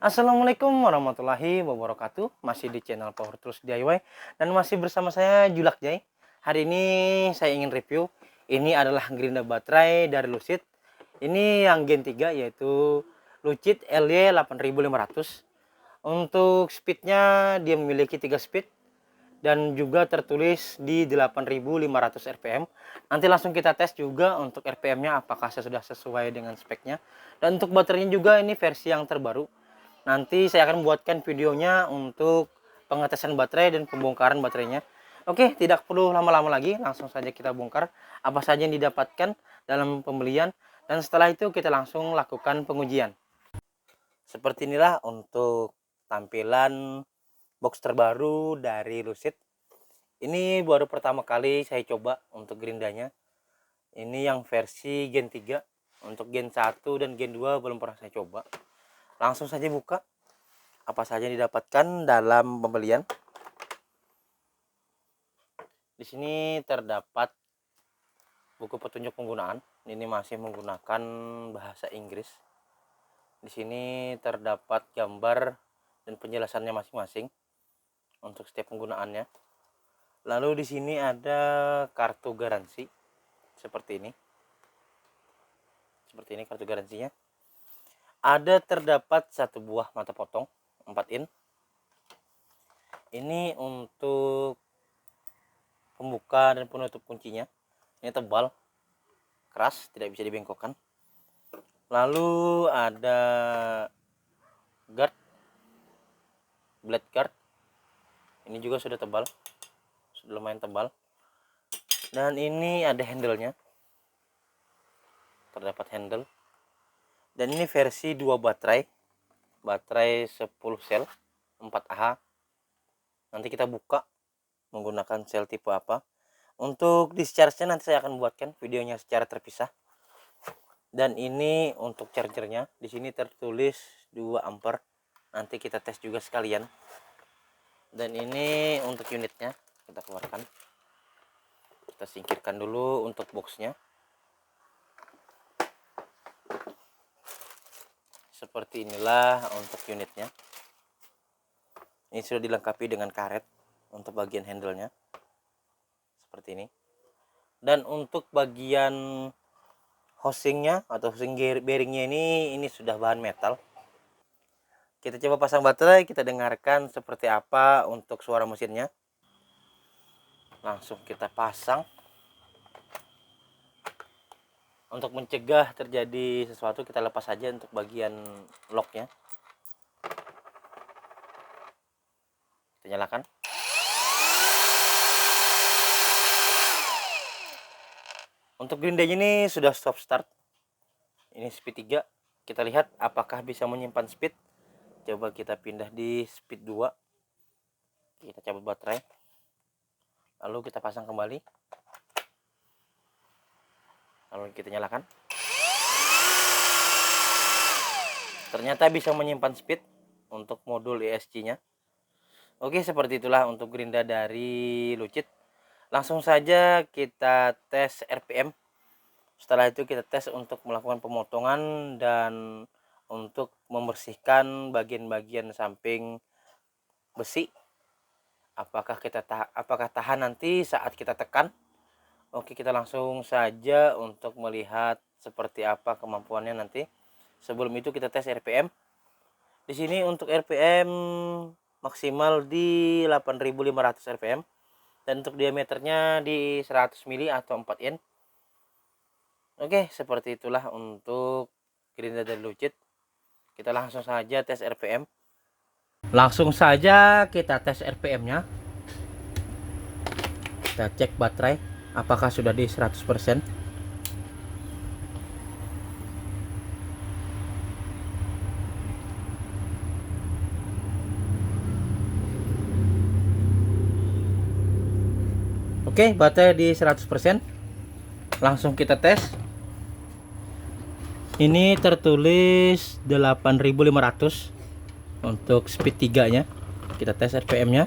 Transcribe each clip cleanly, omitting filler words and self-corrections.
Assalamualaikum warahmatullahi wabarakatuh. Masih di channel Power Tools DIY dan masih bersama saya Julak Jai. Hari ini saya ingin review. Ini adalah gerinda baterai dari Lucid. Ini yang Gen 3 yaitu Lucid LY 8500. Untuk speednya dia memiliki 3 speed dan juga tertulis di 8500 rpm. Nanti langsung kita tes juga untuk rpm-nya apakah sudah sesuai dengan speknya. Dan untuk baterainya juga ini versi yang terbaru. Nanti saya akan buatkan videonya untuk pengetesan baterai dan pembongkaran baterainya. Oke, tidak perlu lama-lama lagi, langsung saja kita bongkar apa saja yang didapatkan dalam pembelian dan setelah itu kita langsung lakukan pengujian. Seperti inilah untuk tampilan box terbaru dari Lucid. Ini baru pertama kali saya coba untuk gerindanya. Ini yang versi Gen 3. Untuk Gen 1 dan Gen 2 belum pernah saya coba. Langsung saja buka apa saja yang didapatkan dalam pembelian. Di sini terdapat buku petunjuk penggunaan. Ini masih menggunakan bahasa Inggris. Di sini terdapat gambar dan penjelasannya masing-masing untuk setiap penggunaannya. Lalu di sini ada kartu garansi seperti ini. Seperti ini kartu garansinya. Ada terdapat satu buah mata potong 4 in. Ini untuk pembuka dan penutup kuncinya. Ini tebal, keras, tidak bisa dibengkokkan. Lalu ada guard, blade guard. Ini juga sudah tebal, sudah lumayan tebal. Dan ini ada handle-nya. Terdapat handle. Dan ini versi 2 baterai. Baterai 10 sel 4Ah. Nanti kita buka menggunakan sel tipe apa. Untuk discharge-nya nanti saya akan buatkan videonya secara terpisah. Dan ini untuk chargernya, di sini tertulis 2 ampere. Nanti kita tes juga sekalian. Dan ini untuk unitnya kita keluarkan. Kita singkirkan dulu untuk boxnya. Seperti inilah untuk unitnya. Ini sudah dilengkapi dengan karet untuk bagian handle-nya. Seperti ini. Dan untuk bagian housingnya atau housing bearingnya ini sudah bahan metal. Kita coba pasang baterai, kita dengarkan seperti apa untuk suara mesinnya. Langsung kita pasang. Untuk mencegah terjadi sesuatu kita lepas saja untuk bagian locknya. Kita nyalakan. Untuk gerindanya ini sudah stop start. Ini speed 3. Kita lihat apakah bisa menyimpan speed. Coba kita pindah di speed 2. Kita cabut baterai. Lalu kita pasang kembali. Lalu kita nyalakan. Ternyata bisa menyimpan speed untuk modul ESC-nya. Oke, seperti itulah untuk gerinda dari Lucid. Langsung saja kita tes RPM. Setelah itu kita tes untuk melakukan pemotongan dan untuk membersihkan bagian-bagian samping besi. Apakah tahan nanti saat kita tekan? Oke, kita langsung saja untuk melihat seperti apa kemampuannya nanti. Sebelum itu kita tes RPM. Di sini untuk RPM maksimal di 8500 rpm. Dan untuk diameternya di 100 mili atau 4 in. Oke, seperti itulah untuk gerinda dari Lucid. Kita langsung saja tes RPM. Langsung saja kita tes RPM-nya. Kita cek baterai apakah sudah di 100%. Oke, baterai di 100%. Langsung kita tes. Ini tertulis 8500 untuk speed 3 nya. Kita tes RPM nya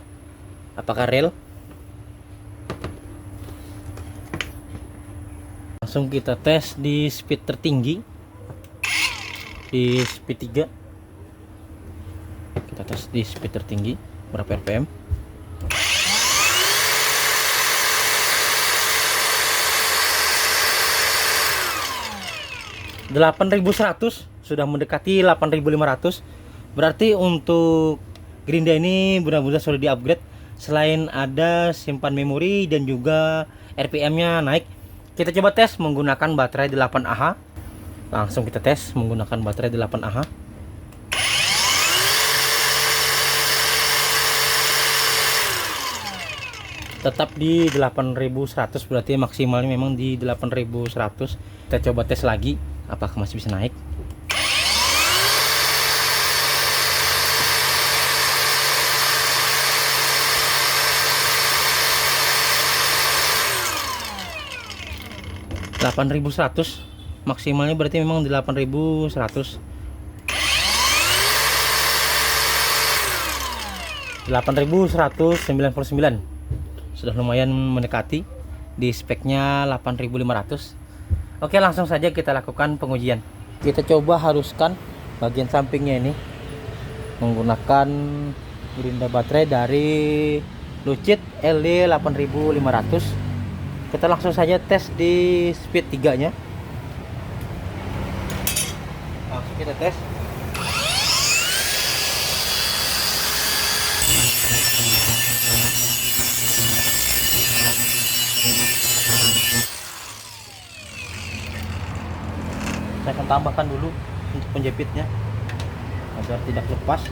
apakah real. Langsung kita tes di speed tertinggi, di speed 3. tes di speed tertinggi berapa rpm. 8.100, sudah mendekati 8.500. Berarti untuk Gerinda ini benar-benar sudah di-upgrade. Selain ada simpan memori dan juga RPM-nya naik. Kita coba tes menggunakan baterai 8Ah. Langsung kita tes menggunakan baterai 8Ah. Tetap di 8.100, berarti maksimalnya memang di 8.100. Kita coba tes lagi apakah masih bisa naik. (8.100) maksimalnya, berarti memang di 8.100. 8.199, sudah lumayan mendekati di speknya 8.500. Oke, langsung saja kita lakukan pengujian. Kita coba haruskan bagian sampingnya ini menggunakan Gerinda baterai dari Lucid LD 8500. Kita langsung saja tes di speed 3 nya. Langsung kita tes. Saya akan tambahkan dulu untuk penjepitnya agar tidak lepas.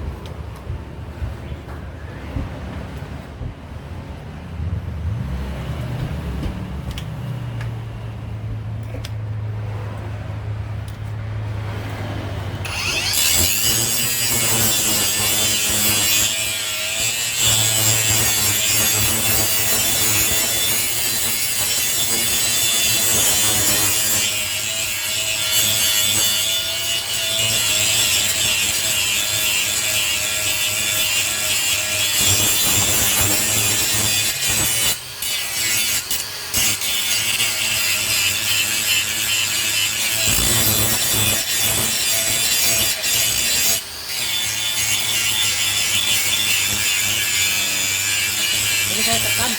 Ini saya tekan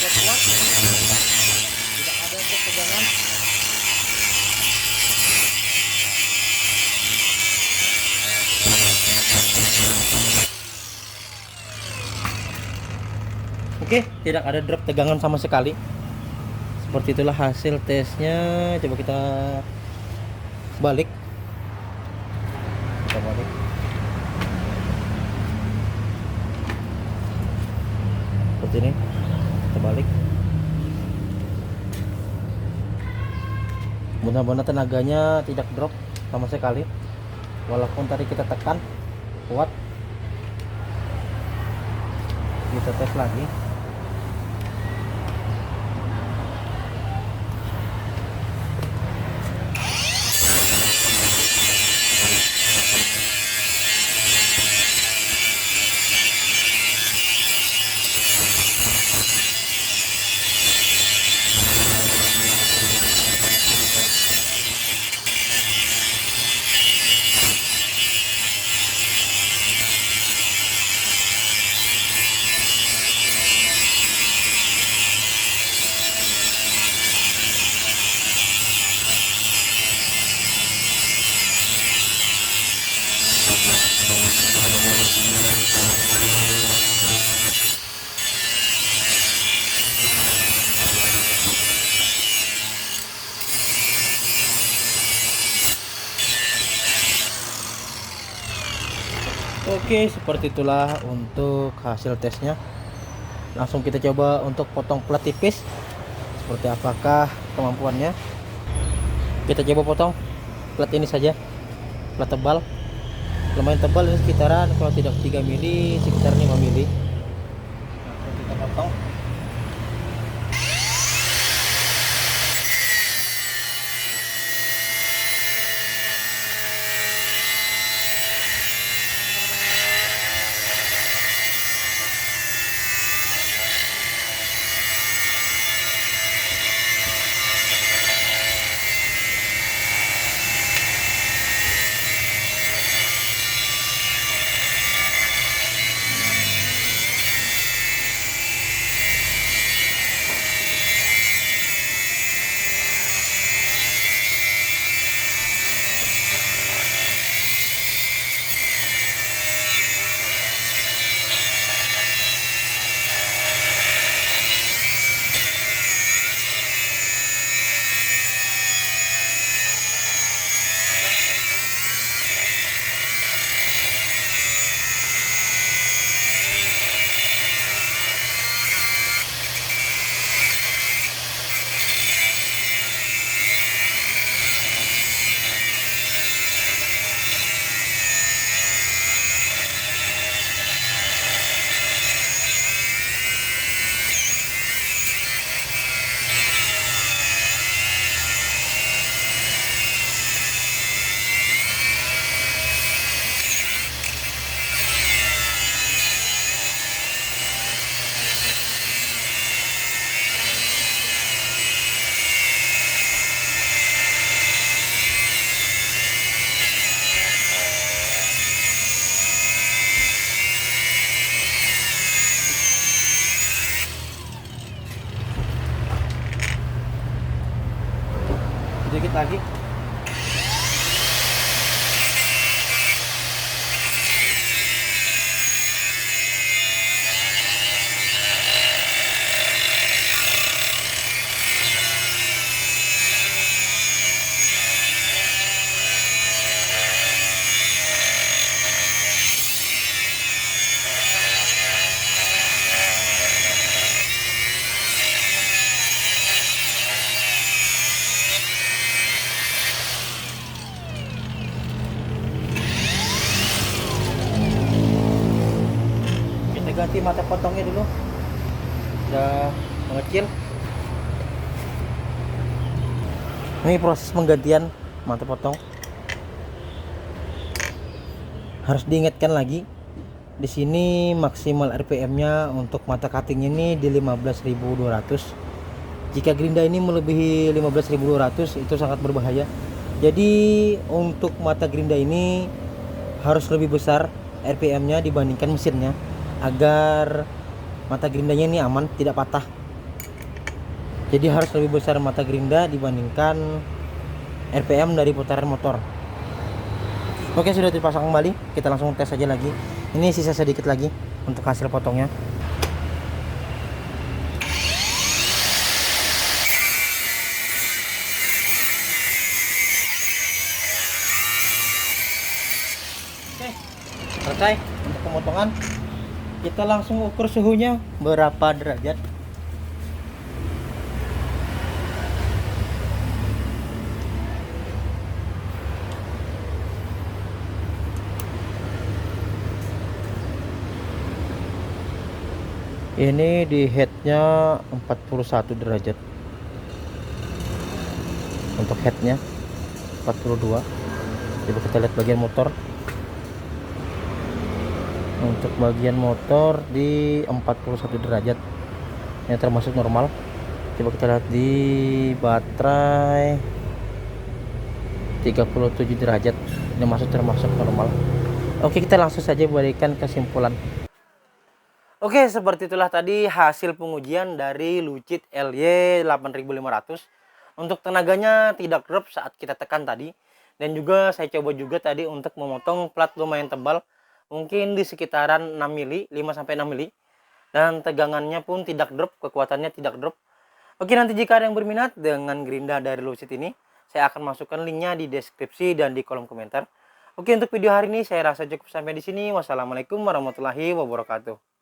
kuat-kuat, tidak ada ketegangan. Oke, tidak ada drop tegangan sama sekali. Seperti itulah hasil tesnya. Coba kita balik. Kita balik. Seperti ini. Kita balik. Mudah-mudahan tenaganya tidak drop sama sekali. Walaupun tadi kita tekan kuat. Kita tes lagi. Oke, seperti itulah untuk hasil tesnya. Langsung kita coba untuk potong plat tipis. Seperti apakah kemampuannya. Kita coba potong plat ini saja. Plat tebal. Lumayan tebal, ini sekitaran kalau tidak 3 mili, sekitar 5 mili. Langsung kita potong. sedikit lagi. Kita ganti mata potongnya dulu, udah mengecil. Ini proses penggantian mata potong. Harus diingatkan lagi, di sini maksimal RPM-nya untuk mata cutting ini di 15.200. Jika gerinda ini melebihi 15.200 itu sangat berbahaya. Jadi untuk mata gerinda ini harus lebih besar RPM-nya dibandingkan mesinnya agar mata gerindanya ini aman, tidak patah. Jadi harus lebih besar mata gerinda dibandingkan RPM dari putaran motor. Oke, sudah dipasang kembali, kita langsung tes aja lagi. Ini sisa sedikit lagi untuk hasil potongnya. Oke, selesai untuk pemotongan. Kita langsung ukur suhunya berapa derajat. Ini di headnya 41 derajat. Untuk headnya 42. Coba kita lihat bagian motor. Untuk bagian motor di 41 derajat. Ini termasuk normal. Coba kita lihat di baterai 37 derajat. Ini termasuk normal. Oke, kita langsung saja berikan kesimpulan. Oke, seperti itulah tadi hasil pengujian dari Lucid LY 8500. Untuk tenaganya tidak drop saat kita tekan tadi. Dan juga saya coba juga tadi untuk memotong plat lumayan tebal. Mungkin di sekitaran 6 mili, 5-6 mili. Dan tegangannya pun tidak drop, kekuatannya tidak drop. Oke, nanti jika ada yang berminat dengan gerinda dari Lucid ini, saya akan masukkan linknya di deskripsi dan di kolom komentar. Oke, untuk video hari ini saya rasa cukup sampai di sini. Wassalamualaikum warahmatullahi wabarakatuh.